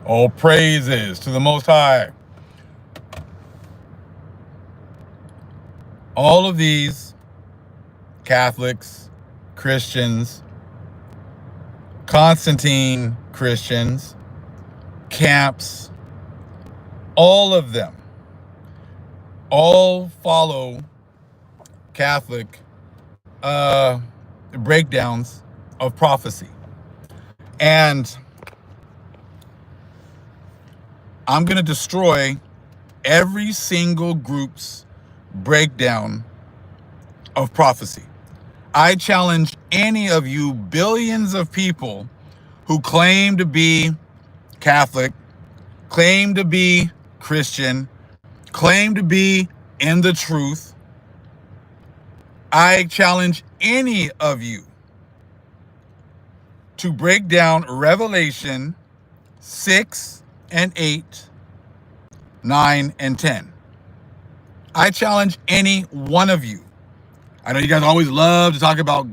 All praises to the Most High. All of these Catholics, Christians, Constantine Christians, camps, all of them, all follow Catholic breakdowns of prophecy. And I'm going to destroy every single group's breakdown of prophecy. I challenge any of you billions of people who claim to be Catholic, claim to be Christian, claim to be in the truth. I challenge any of you to break down Revelation 6 and 8, 9 and 10. I challenge any one of you. I know you guys always love to talk about,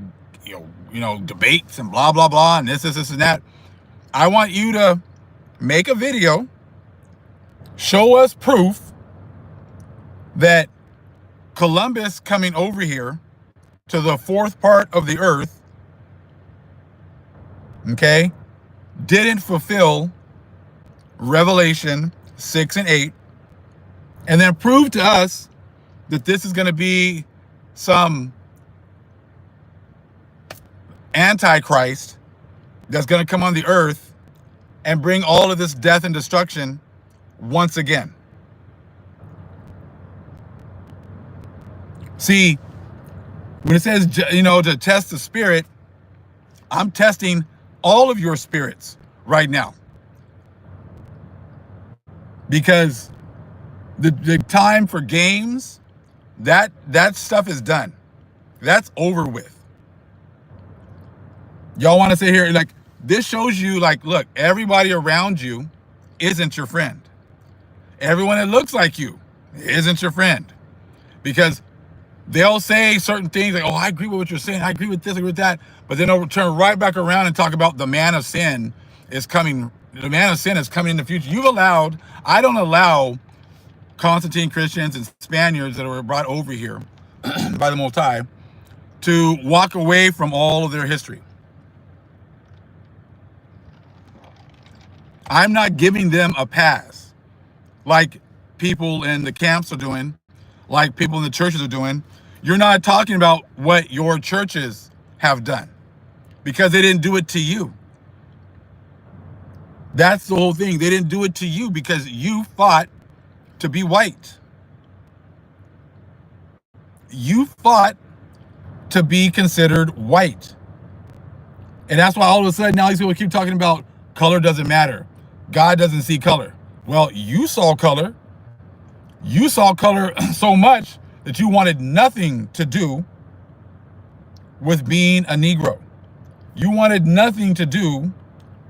debates and blah, blah, blah, and this, and that. I want you to make a video, show us proof that Columbus coming over here to the fourth part of the earth, okay, didn't fulfill Revelation 6 and 8, and then prove to us that this is going to be some antichrist that's going to come on the earth and bring all of this death and destruction once again. See, when it says, to test the spirit, I'm testing all of your spirits right now. Because the time for games, that stuff is done. That's over with. Y'all want to sit here like this shows you look, everybody around you isn't your friend. Everyone that looks like you isn't your friend, because they'll say certain things like, oh, I agree with what you're saying. I agree with this, I agree with that. But then they'll turn right back around and talk about the man of sin is coming. The man of sin is coming in the future. I don't allow Constantine Christians and Spaniards that were brought over here by the Most High to walk away from all of their history. I'm not giving them a pass like people in the camps are doing, like people in the churches are doing. You're not talking about what your churches have done because they didn't do it to you. That's the whole thing. They didn't do it to you because you fought to be white. You fought to be considered white. And that's why all of a sudden now these people keep talking about color doesn't matter. God doesn't see color. Well, you saw color. You saw color so much that you wanted nothing to do with being a Negro. You wanted nothing to do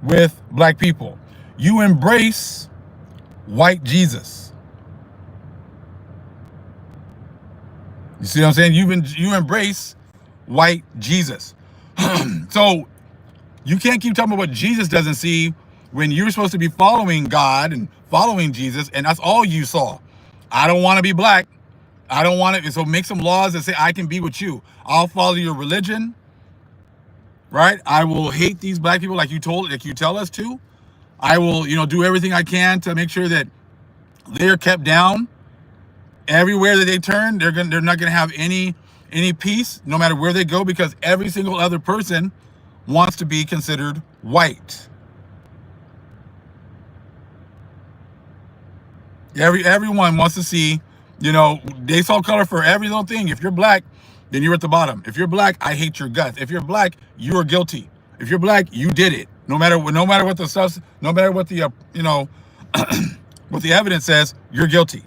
with black people. You embrace white Jesus. You see what I'm saying? You embrace white Jesus. So You can't keep talking about what Jesus doesn't see when you're supposed to be following God and following Jesus, and that's all you saw. I don't want to be black. I don't want to. So make some laws that say I can be with you. I'll follow your religion, right? I will hate these black people like you tell us to. I will, do everything I can to make sure that they're kept down. Everywhere that they turn, they're not gonna have any peace, no matter where they go, because every single other person wants to be considered white. Everyone wants to see, they saw color for every little thing. If you're black, then you're at the bottom. If you're black, I hate your guts. If you're black, you are guilty. If you're black, you did it. No matter what the stuff, no matter what the what the evidence says, you're guilty.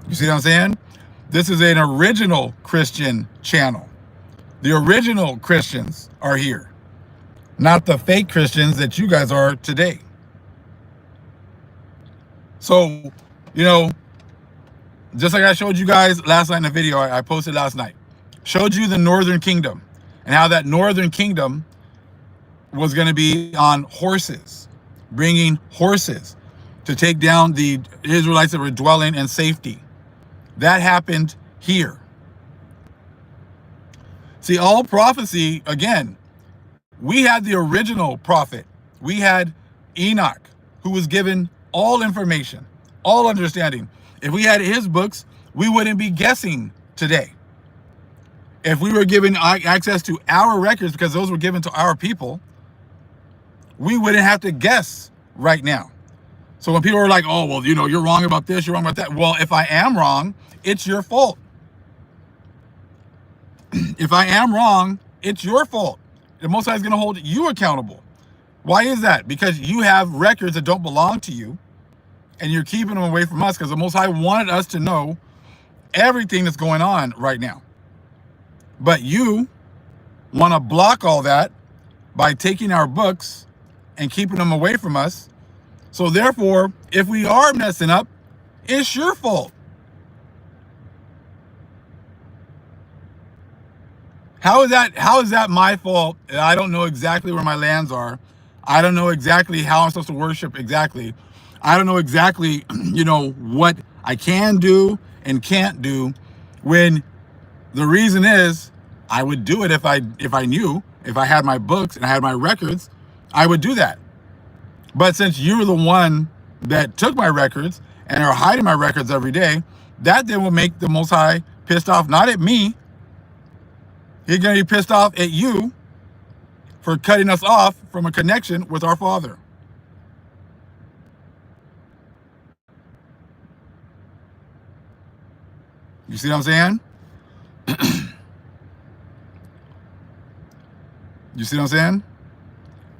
You see what I'm saying? This is an original Christian channel. The original Christians are here, not the fake Christians that you guys are today. So, just like I showed you guys last night in the video I posted last night, showed you the Northern Kingdom and how that Northern Kingdom was going to be on horses, bringing horses to take down the Israelites that were dwelling in safety. That happened here. See, all prophecy, again, we had the original prophet. We had Enoch, who was given all information, all understanding. If we had his books, we wouldn't be guessing today. If we were given access to our records, because those were given to our people, we wouldn't have to guess right now. So when people are like, oh, well, you're wrong about this, you're wrong about that. Well, if I am wrong, it's your fault. If I am wrong, it's your fault. The Most High is going to hold you accountable. Why is that? Because you have records that don't belong to you, and you're keeping them away from us, because the Most High wanted us to know everything that's going on right now. But you want to block all that by taking our books and keeping them away from us. So therefore, if we are messing up, it's your fault. How is that my fault? I don't know exactly where my lands are. I don't know exactly how I'm supposed to worship exactly. I don't know exactly, what I can do and can't do, when the reason is I would do it if I knew, if I had my books and I had my records, I would do that. But since you're the one that took my records and are hiding my records every day, that then will make the Most High pissed off, not at me. He's going to be pissed off at you for cutting us off from a connection with our Father. You see what I'm saying? You see what I'm saying?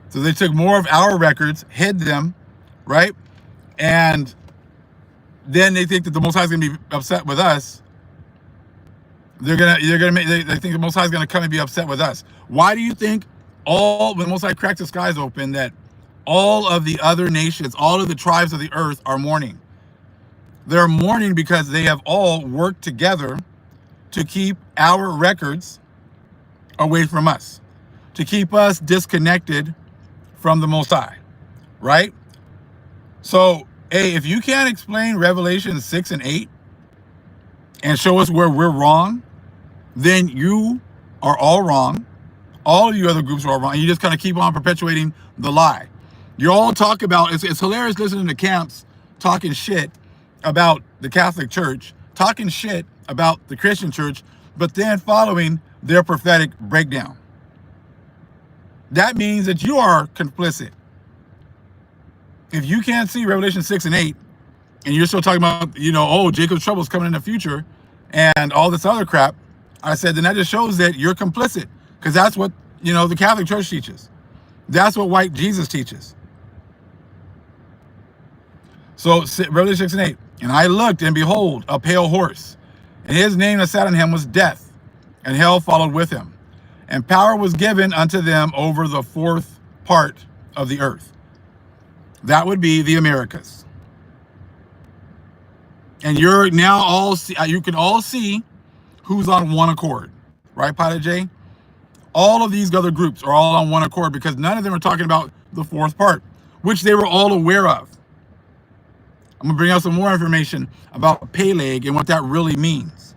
So they took more of our records, hid them, right? And then they think that the Most High is going to be upset with us. They think the Most High is going to come and be upset with us. Why do you think when the Most High cracks the skies open, that all of the other nations, all of the tribes of the earth are mourning? They're mourning because they have all worked together to keep our records away from us, to keep us disconnected from the Most High, right? So, hey, if you can't explain Revelation 6 and 8 and show us where we're wrong, then you are all wrong. All of you other groups are all wrong. And you just kind of keep on perpetuating the lie. You all talk about, it's hilarious listening to camps talking shit about the Catholic Church, talking shit about the Christian Church, but then following their prophetic breakdown. That means that you are complicit. If you can't see Revelation 6 and 8, and you're still talking about, Jacob's trouble is coming in the future and all this other crap, I said, then that just shows that you're complicit, because that's what, the Catholic Church teaches. That's what white Jesus teaches. So Revelation 6 and 8, and I looked, and behold, a pale horse, and his name that sat on him was Death, and hell followed with him. And power was given unto them over the fourth part of the earth. That would be the Americas. And you're now you can all see who's on one accord. Right, Pilot J? All of these other groups are all on one accord because none of them are talking about the fourth part, which they were all aware of. I'm going to bring out some more information about Peleg and what that really means.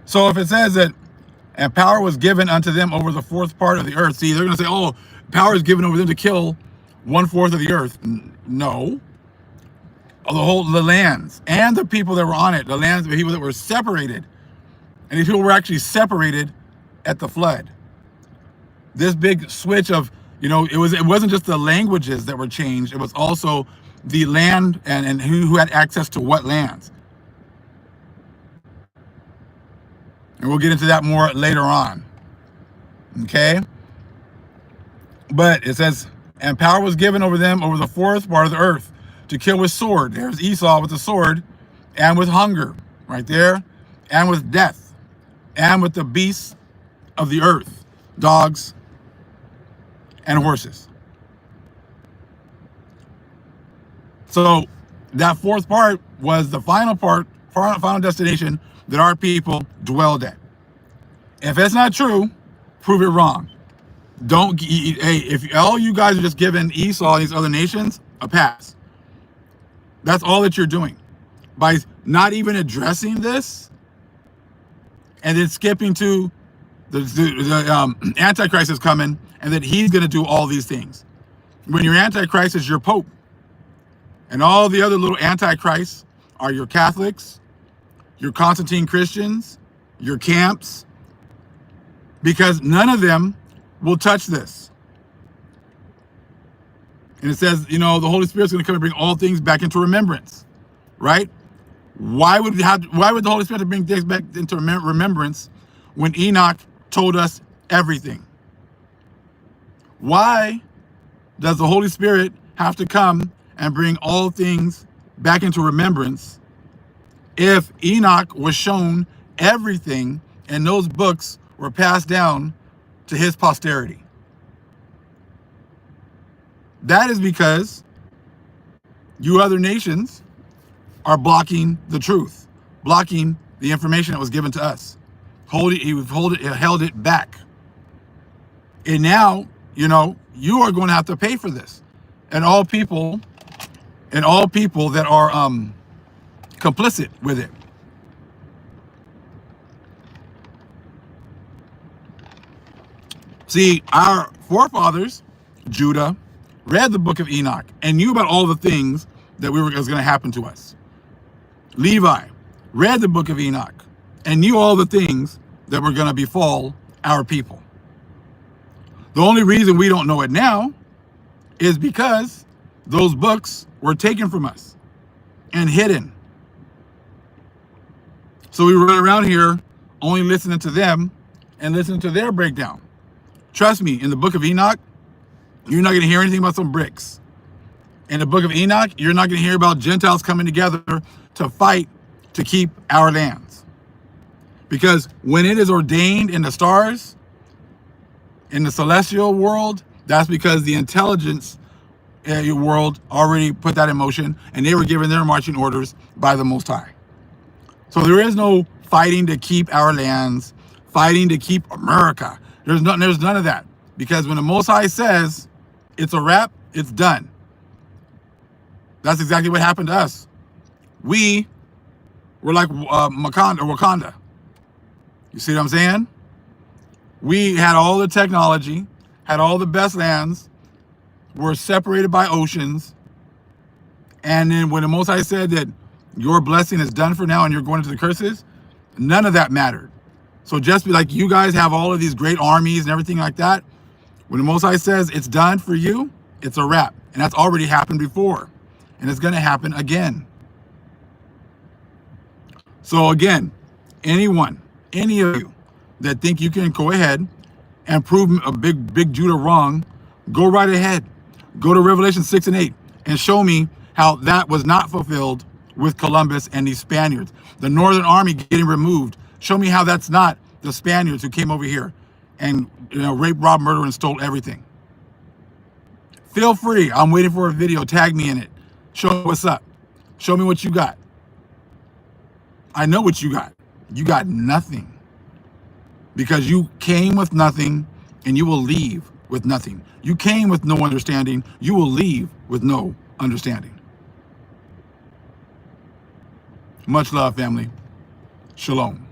So if it says that, and power was given unto them over the fourth part of the earth. See, they're going to say, oh, power is given over them to kill 1/4 of the earth. No. The lands and the people that were on it, the lands, the people that were separated. And these people were actually separated at the flood. This big switch of, it wasn't just the languages that were changed. It was also the land and who had access to what lands. And we'll get into that more later on. Okay? But it says, and power was given over them over the fourth part of the earth to kill with sword. There's Esau with the sword, and with hunger, right there, and with death, and with the beasts of the earth, dogs and horses. So that fourth part was the final part, final destination that our people dwelled at. If it's not true, prove it wrong. If all you guys are just giving Esau and these other nations a pass, that's all that you're doing. By not even addressing this, and then skipping to the Antichrist is coming, and that he's going to do all these things. When your Antichrist is your Pope, and all the other little Antichrists are your Catholics, your Constantine Christians, your camps, because none of them will touch this. And it says, the Holy Spirit's going to come and bring all things back into remembrance, right? Why would the Holy Spirit bring things back into remembrance when Enoch told us everything? Why does the Holy Spirit have to come and bring all things back into remembrance if Enoch was shown everything and those books were passed down to his posterity? That is because you other nations are blocking the truth, blocking the information that was given to us. Held it back. And now, you are going to have to pay for this. And all people that are complicit with it. See, our forefathers, Judah, read the book of Enoch and knew about all the things that was going to happen to us. Levi read the book of Enoch and knew all the things that were going to befall our people. The only reason we don't know it now is because those books were taken from us and hidden. So we run around here only listening to them and listening to their breakdown. Trust me, in the book of Enoch, you're not going to hear anything about some bricks. In the book of Enoch, you're not going to hear about Gentiles coming together to fight to keep our lands. Because when it is ordained in the stars, in the celestial world, that's because the intelligence world already put that in motion, and they were given their marching orders by the Most High. So there is no fighting to keep our lands, fighting to keep America. There's none of that. Because when the Most High says it's a wrap, it's done. That's exactly what happened to us. We were like Wakanda. You see what I'm saying? We had all the technology, had all the best lands, were separated by oceans. And then when the Most High said that your blessing is done for now and you're going into the curses, none of that mattered. So just be like, you guys have all of these great armies and everything like that. When the Most High says it's done for you, it's a wrap. And that's already happened before. And it's going to happen again. So again, any of you that think you can go ahead and prove a big Judah wrong, go right ahead. Go to Revelation 6 and 8 and show me how that was not fulfilled with Columbus and these Spaniards. The Northern Army getting removed. Show me how that's not the Spaniards who came over here and raped, robbed, murdered, and stole everything. Feel free. I'm waiting for a video. Tag me in it. Show me what's up. Show me what you got. I know what you got. You got nothing. because you came with nothing and you will leave with nothing. You came with no understanding. You will leave with no understanding. Much love, family. Shalom.